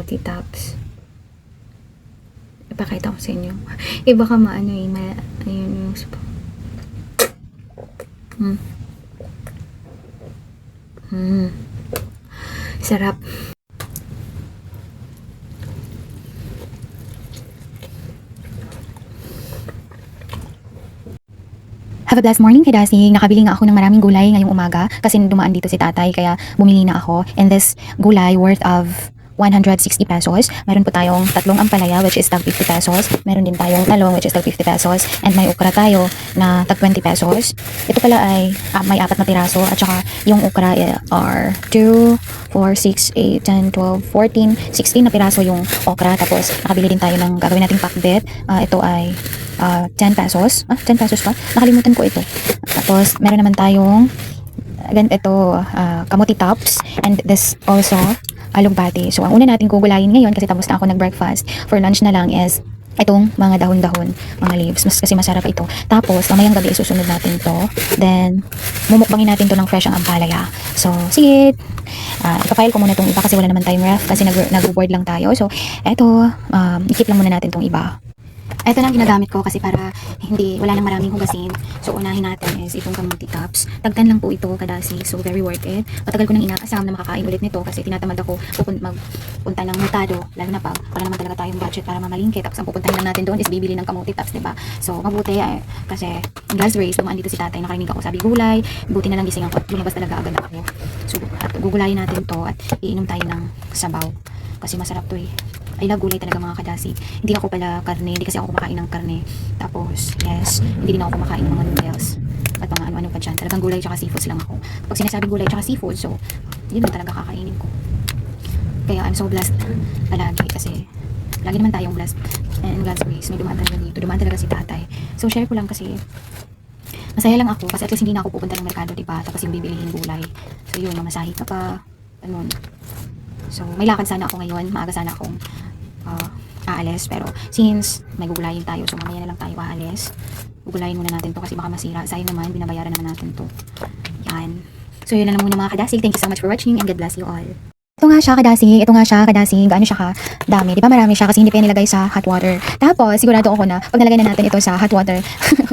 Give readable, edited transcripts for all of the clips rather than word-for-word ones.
Tops. Ipakita ko sa inyo. Iba ka maano eh. Ayun yung sarap. Have a blessed morning, Kadasig. Nakabili nga ako ng maraming gulay ngayong umaga kasi dumaan dito si tatay kaya bumili na ako. And this gulay worth of 160 pesos. Meron po tayong tatlong ampalaya which is tag 50 pesos. Meron din tayong talong which is tag 50 pesos. And may ukra tayo na tag 20 pesos. Ito pala ay may 4 na piraso at saka yung ukra are 2, 4, 6, 8, 10, 12, 14, 16 na piraso yung okra. Tapos nakabili din tayo ng gagawin nating pakbet. Ito ay 10 pesos. 10 pesos pa? Nakalimutan ko ito. Tapos meron naman tayong kamuti tops and this also alugbati. So ang una natin gugulayin ngayon kasi tapos na ako nag-breakfast. For lunch na lang is itong mga dahon-dahon, mga leaves. Kasi masarap ito. Tapos mamayang gabi susunod natin to. Then mumukbangin natin to ng fresh ang ampalaya. So sige. Ipafile ko muna itong iba kasi wala naman tayong ref kasi nag-board lang tayo. So eto, i-keep lang muna natin itong iba. Ito na ginagamit ko kasi para wala nang maraming hugasin. So unahin natin is itong kamuti tops. Tagtan lang po ito, Kadasig. So very worth it. Matagal ko nang inaasam na makakain ulit nito kasi tinatamad ako magpunta ng Mercado. Lalo na pag wala naman talaga tayong budget para mamalingke. Tapos ang pupuntahin lang natin doon is bibili ng kamuti tops, diba? So mabuti kasi last race, dumaan dito si tatay. Nakarinig ako sabi gulay. Buti na lang gising ako. Lumabas talaga agad ako. So at gugulayin natin to at iinom tayo ng sabaw. Kasi masarap to eh. I love gulay talaga mga Kadasig. Hindi ako pala karne, hindi kasi ako kumakain ng karne. Tapos, yes, hindi din ako kumakain ng mga noodles. At mga ano-ano pa dyan. Talagang gulay tsaka seafoods lang ako. Pag sinasabi gulay tsaka seafood, so, yun lang talaga kakainin ko. Kaya I'm so blessed palagi kasi lagi naman tayong blessed. And God's grace, may dumaan talaga dito. Dumaan talaga si tatay. So, share ko lang kasi masaya lang ako kasi at least hindi na ako pupunta ng merkado, diba? Tapos yung bibilihin gulay. So, yun, mamasahe ka pa. Ganun. So, may lakad sana ako ngayon. Maaga sana akong aalis. Pero, since may gugulayin tayo, so mamaya na lang tayo aalis. Gugulayin muna natin to kasi baka masira. Sayang naman, binabayaran naman natin to. Yan. So, yun na lang muna mga Kadasig. Thank you so much for watching and God bless you all. Ito nga siya, Kadasig. Gaano siya kadami. Di ba marami siya kasi hindi pa nilagay sa hot water. Tapos, sigurado ako na pag nalagay na natin ito sa hot water,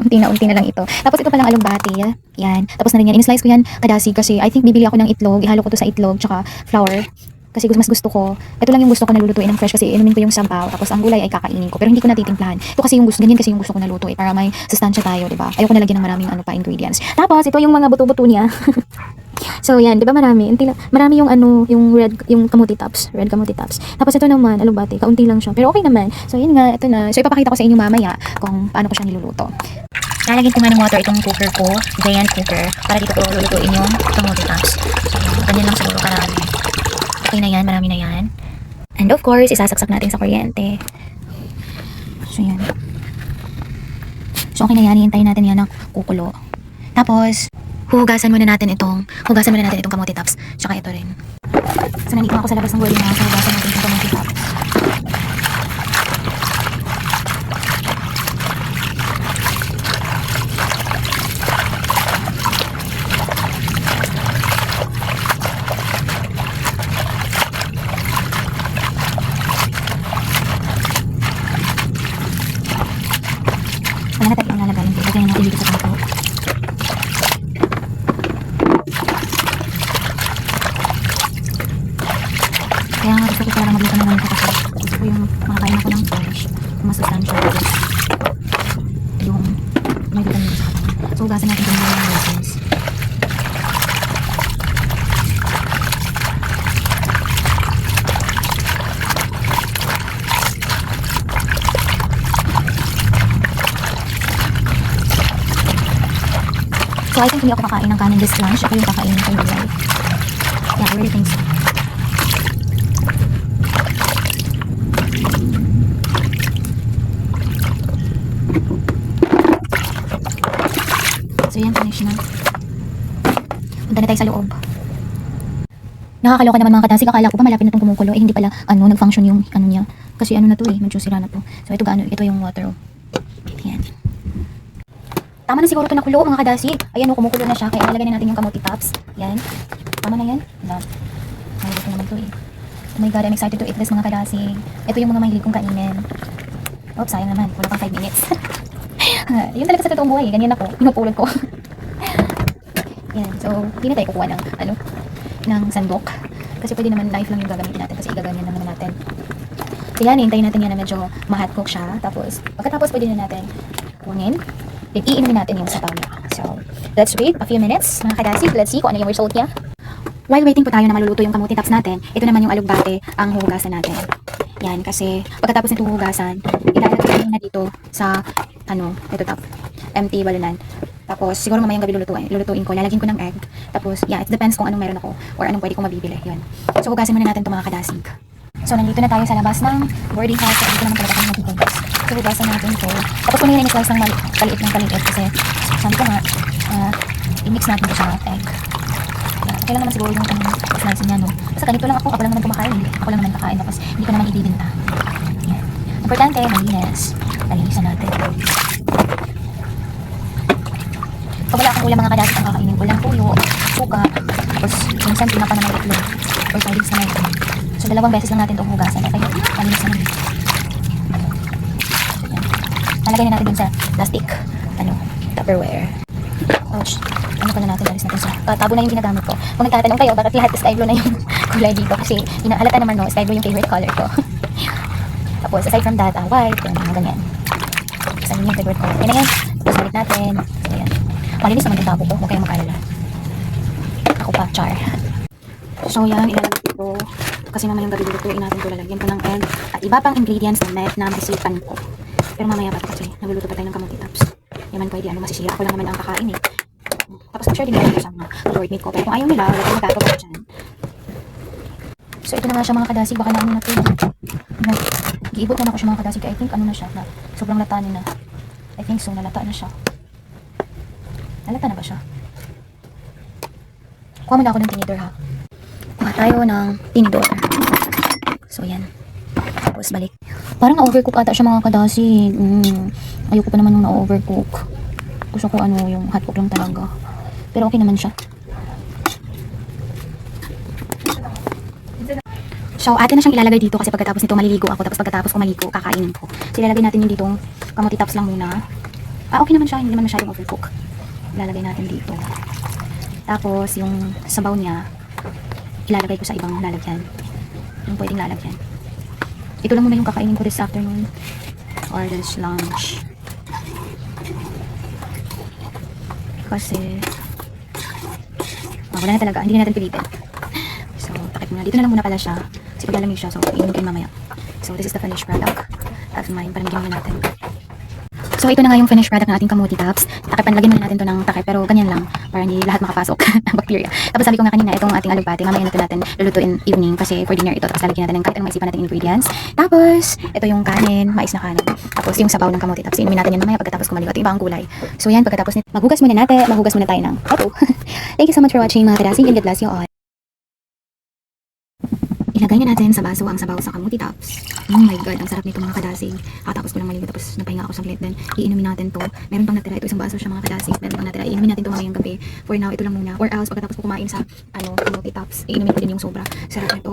unti na lang ito. Tapos, ito palang alugbati. Yan. Tapos na rin yan. In-slice ko yan, Kadasig, kasi I think bibili ako ng itlog. Ihalo ko to sa itlog, tsaka flour. Kasi mas gusto ko, ito lang yung gusto ko nalulutuin ng fresh kasi inumin ko yung sabaw, tapos ang gulay ay kakainin ko. Pero hindi ko natitimplahan. Ito kasi yung ganyan kasi yung gusto ko naluto para may sustansya tayo, diba? Ayoko nalagyan ng maraming ingredients. Tapos, ito yung mga buto-buto niya. So, yan, diba marami? Marami yung yung kamuti tops, red kamuti tops. Tapos ito naman, alugbati, kaunti lang siya. Pero okay naman. So, yun nga, ito na. So, ipapakita ko sa inyo mamaya kung paano ko siya niluluto. Lalagyan ko nga ng water itong cooker ko, giant cooker, para dito ko lulutuin yung kamuti tops. So, ganyan lang siguro karami. Okay na yan, marami na yan. And of course, isasaksak natin sa kuryente. So, yan. So, okay na yan. Hihintayin natin yan ng kukulo. Tapos, hugasan muna natin itong kamote tops. Tsaka ito rin. So, nandito ako sa labas ng gulay na. So, hugasan natin itong kamote tops. Wala na tayo ang lalagayin. Lagyan natin dito sa kanto. Kaya nga gusto ko talaga magluto ng ganito kasi gusto ko yung makakain ako ng fresh, mas sustansya yung may vitamin sa katawan. So, hugasan natin yung mga lessons. So, I think hindi ako kakain ng kanin this lunch. Ako yung kakainin ko yung gulay. Yeah, I really think so. So, yan, finish na. Punta na tayo sa loob. Nakakaloka naman mga Kadasig. Akala ko pa malapit na itong kumukulo. Eh, hindi pala, nag-function yung, niya. Kasi na to eh, medyo sira na to. So, ito yung water. Yan. Tama na siguro ito nakulo mga Kadasig. Ayan o, kumukulo na siya. Kaya ilalagay na natin yung kamuti tops. Yan. Tama na yan. Maluluto naman ito eh. Oh my god, I'm excited to eat this mga kadasig. Ito yung mga mahilig kong kainin. Oops, sayang naman. Wala pang 5 minutes. Yun talaga sa totoong buhay. Ganyan ako. Pinupulot ko. Yan. So, hindi na tayo kukuha ng, ng sandok. Kasi pwede naman knife lang yung gagamitin natin. Kasi igaganyan lang naman natin. So yan, hintayin natin yan na medyo ma-hot cook siya. Tapos, pagkatapos pwede na natin kunin. Then, iinumin natin yung sabaw niya. So, let's wait a few minutes. Mga kadasig, let's see kung ano yung result niya. While waiting po tayo na maluluto yung kamuti tops natin, ito naman yung alugbate ang huhugasan natin. Yan, kasi pagkatapos nito hugasan, ilalagay na dito sa, ito top, empty balunan. Tapos, siguro mamayang gabi lulutuin ko, lalagyan ko ng egg. Tapos, yeah, it depends kung anong meron ako or anong pwede kong mabibili. Yun. So, hugasin muna natin ito mga kadasig. So, nandito na tayo sa labas ng boarding house. So, dito naman talaga kami maghuhugas. So, hugasan natin ito. Tapos, kung yung in-slice ng kaliit kasi, sabi ko nga, i-mix natin ito sa egg. Okay lang naman siguro yung slice niya, no? Basta ganito lang ako lang naman kumakain. Ako lang naman kakain, tapos hindi ko naman ibibinta. Yan. Importante, malinis. Palinisan natin. Pag wala akong ulam mga kadasig ang kakainin ko lang tuyo, suka, tapos minsan pinapa na may itlog or sardines na may itlog. So 2 beses lang natin itong hugasan. Okay, palinisan natin. Yan. Nalagay na natin dun sa plastic, Tupperware. Ouch. Pala natin, alis natin sa tabo na yung ginagamit ko. Kung nagtatanong kayo, bakit lahat sky blue na yung kulay dito? Kasi halata naman, no, sky blue yung favorite color ko. Tapos, aside from that, white, yung mga ganyan. Kasi yun yung favorite color. Yan na yan. Tapos, balik natin. So, yan. Malinis naman yung tabo ko. Huwag kayong makalala. Ako pa, char. So, yan. Ilalagay ko. Kasi mamayang gabi lutuin natin ito. Lalagyan ko ng egg. At iba pang ingredients na naisipan ko. Pero mamaya pa ito kasi nagluluto pa tayo ng kamuti tops. Yaman pwede, masisira. Ako lang naman ang kakain eh. Tapos mag-share din natin sa mga workmate ko. Pero kung ayaw nila, wala tayong magagawa dyan. So ito na nga siya mga kadasig. Baka namin natin. Giibot na ako siya mga kadasig. I think na siya. Sobrang latanin na. I think so. Nalata na siya. Nalata na ba siya? Kuha mo na ako ng tinidor ha. Kuha tayo ng tinidor. So yan. Tapos balik. Parang na-overcook ata siya mga kadasig. Ayoko pa naman yung na-overcook. Gusto ko yung hotcook lang talaga. Pero okay naman siya. So, atin na siyang ilalagay dito kasi pagkatapos nito maliligo ako. Tapos pagkatapos ko maligo, kakainin ko. So, ilalagay natin yung ditong kamuti tops lang muna. Okay naman siya. Hindi naman masyadong overcook. Ilalagay natin dito. Tapos, yung sabaw niya, ilalagay ko sa ibang lalagyan. Yung pwedeng lalagyan. Ito lang muna yung kakainin ko this afternoon. Or this lunch. Kasi wala na talaga, hindi na natin pilitin. So, takip muna. Dito na lang muna pala siya. Kasi paglalamig siya, so iinumin ko yun mamaya. So, this is the finished product of mine. Paramigin muna natin. So, ito na nga yung finished product ng ating kamuti tops. Takipan, lagyan muna natin to ng takip, pero ganyan lang. Para hindi lahat makapasok ng bacteria. Tapos sabi ko nga kanina, itong ating alugbate, mamaya natin lulutuin evening kasi for dinner ito. Tapos lalagyan natin ng kahit anong maisipan natin ingredients. Tapos, ito yung kanin, mais na kanin. Tapos yung sabaw ng kamuti tops. Inumin natin yan mamaya pagkatapos kumaligo. Ito ibang kulay. So yan, pagkatapos nito, maghugas muna tayo ng ito. Thank you so much for watching mga kadasig and God bless you all. Ilagay na natin sa baso ang sabaw sa kamuti tops. Oh my god, ang sarap nito mga kadasig. Tapos ko lang maligo, tapos napahinga ako saglit. Then, iinumin natin to. Meron pang natira. Ito isang baso siya mga kadasig. Meron pang natira. Iinumin natin to mamayang gabi. For now, ito lang muna. Or else, pagkatapos ko kumain sa kamuti tops, iinumin ko din yung sobra. Sarap nito.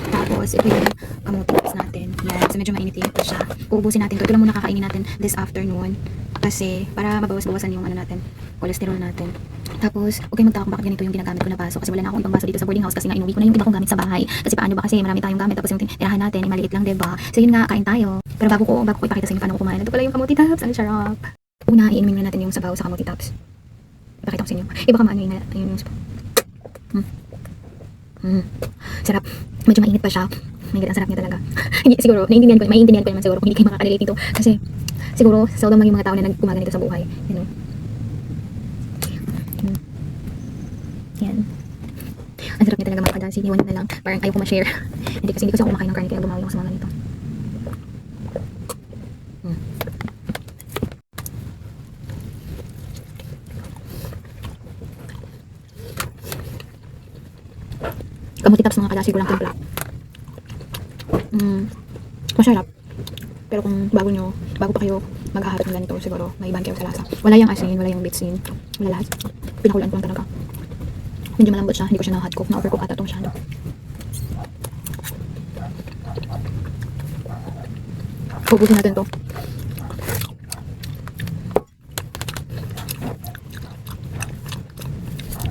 Tapos, ito yung kamuti tops natin. Yan. So, medyo mainit-init pa siya. Uubusin natin to. Ito lang muna kakainin natin this afternoon. Kasi, para mabawas-bawasan yung cholesterol natin. Tapos, huwag kayong magtakot bakit ganito yung ginagamit ko na baso. Kasi wala na akong ibang baso dito sa boarding house kasi nga inuwi ko na yung iba kong gamit sa bahay. Kasi paano ba kasi marami tayong gamit tapos yung tirahan natin ay maliit lang, diba? So yun nga, kain tayo. Pero bago ko ipakita sa inyo paano ko kumain. Ito pala yung kamuti tops. Ang sarap. Una, iinumin na natin yung sabaw sa kamuti tops. Ipakita ko sa inyo. Iba ka maano yung sabaw. Sarap. Medyo mainit pa siya. May ang sarap niya talaga. Siguro, maiintindihan ko naman siguro kung hindi kayo makakarelate nito. Kasi, siguro, seldom lang yung mga tao na nagkumagan nito sa buhay. You know? Yan. Ang sarap niya talaga mga kadasig. Iwan na lang. Parang ayaw ko ma-share. Hindi kasi ako kumakain ng karne kaya bumawi ako sa mga ganito. Kamuti tops mga kadasig ko lang timpla. Masarap. Pero kung bago pa kayo maghaharap ng ganito, siguro may ibang kayo sa lasa. Wala yung asin, wala yung bitsin, wala lahat. Pinakulaan ko lang talaga. Medyo malambot siya, hindi ko siya na hot cook, na overcook ata ito masyado. Pupusin natin to.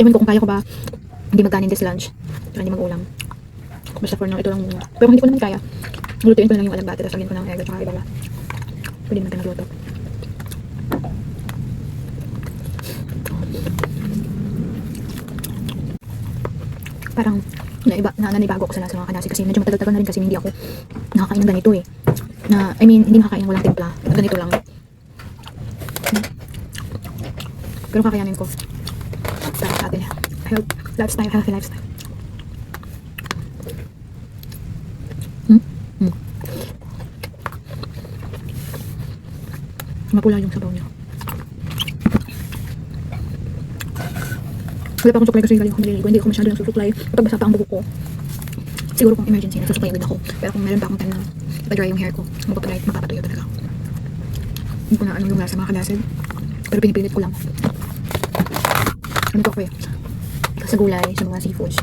Ewan ko kung kaya ko ba hindi magkanin this lunch. Tsaka hindi mag-ulam. Basta for now, ito lang muna. Pero kung hindi ko naman kaya, lutuin ko na lang yung alagbate. Tapos lagyan ko ng egg at saka ibaba. Pwede naman tayo magluto. Parang nanibago ako sa lasa mga kanasi kasi medyo matagal-tagal na rin kasi hindi ako nakakain ng ganito eh. Hindi nakakain ng walang timpla. Ganito lang. Pero kakayanin ko. Para sa atin. Healthy lifestyle. Mapula yung sabaw niya. Wala pa akong suklay kasi galing ako maliligo. Hindi ako masyado nagsusuklay. Kapag basa pa ang buko ko. Siguro kung emergency, nagsusuklay agad ako. Pero kung meron pa akong time na ipa-dry yung hair ko, mapapatuyo talaga ako. Hindi ko na ano yung lasa mga kalasid. Pero pinipilit ko lang. Ano to ko eh? Sa gulay, sa mga seafoods.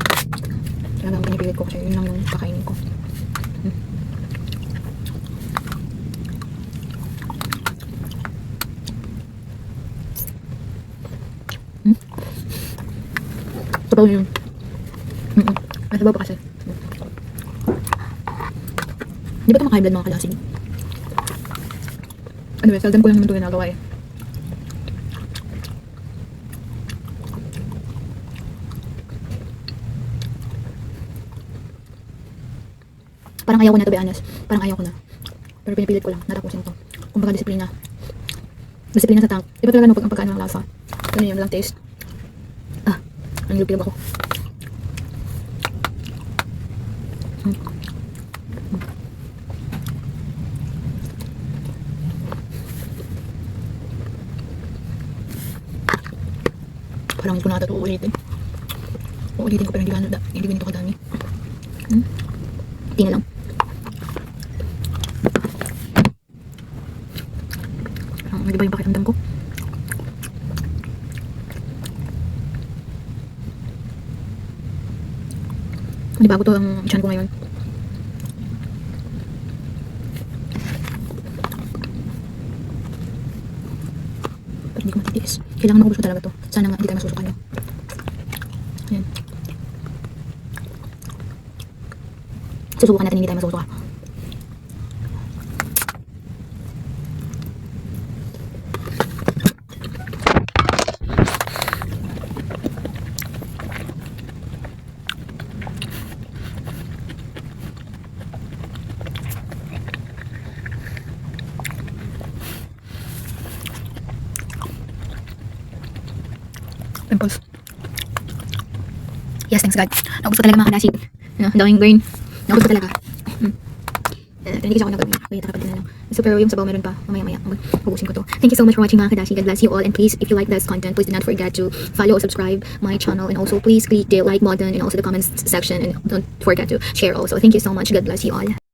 Talagang pinipilit ko kasi yun lang yung kakainin ko. Sabaw yun. Ay, sabaw pa kasi. Di ba ito maka-high blood mga kalasing? Anyway, seldom ko lang naman ito ginagawa eh. Parang ayaw ko na to, be honest. Parang ayaw ko na. Pero pinipilit ko lang, natapusin to. Kumbaga disiplina. Disiplina sa tank. Iba talaga ang pagkaano ng lasa. Ano yun, walang taste. Ang lupilog ako. Parang hindi ko na ito uulitin. Uulitin ko pero hindi ganito kadami. Hindi na lang. Di ba yung pakiramdam ko? Hindi bago to ang tiyan ko ngayon. Pero hindi ko matitiis. Kailangan maubos ko talaga to. Sana nga hindi tayo masusukan yun. Ayan. Susubukan natin hindi tayo masusukan. Pimples. Yes, thanks God. Naubos ko talaga mga kanasig. Dawing brain. Naubos ko talaga. Hindi kasi ako nagawin. Kaya takapad na lang. So, pero yung sabaw meron pa. Mamaya-maya. Magusin ko to. Thank you so much for watching mga kadashi. God bless you all. And please, if you like this content, please do not forget to follow or subscribe my channel. And also, please click the like button and also the comments section. And don't forget to share also. Thank you so much. God bless you all.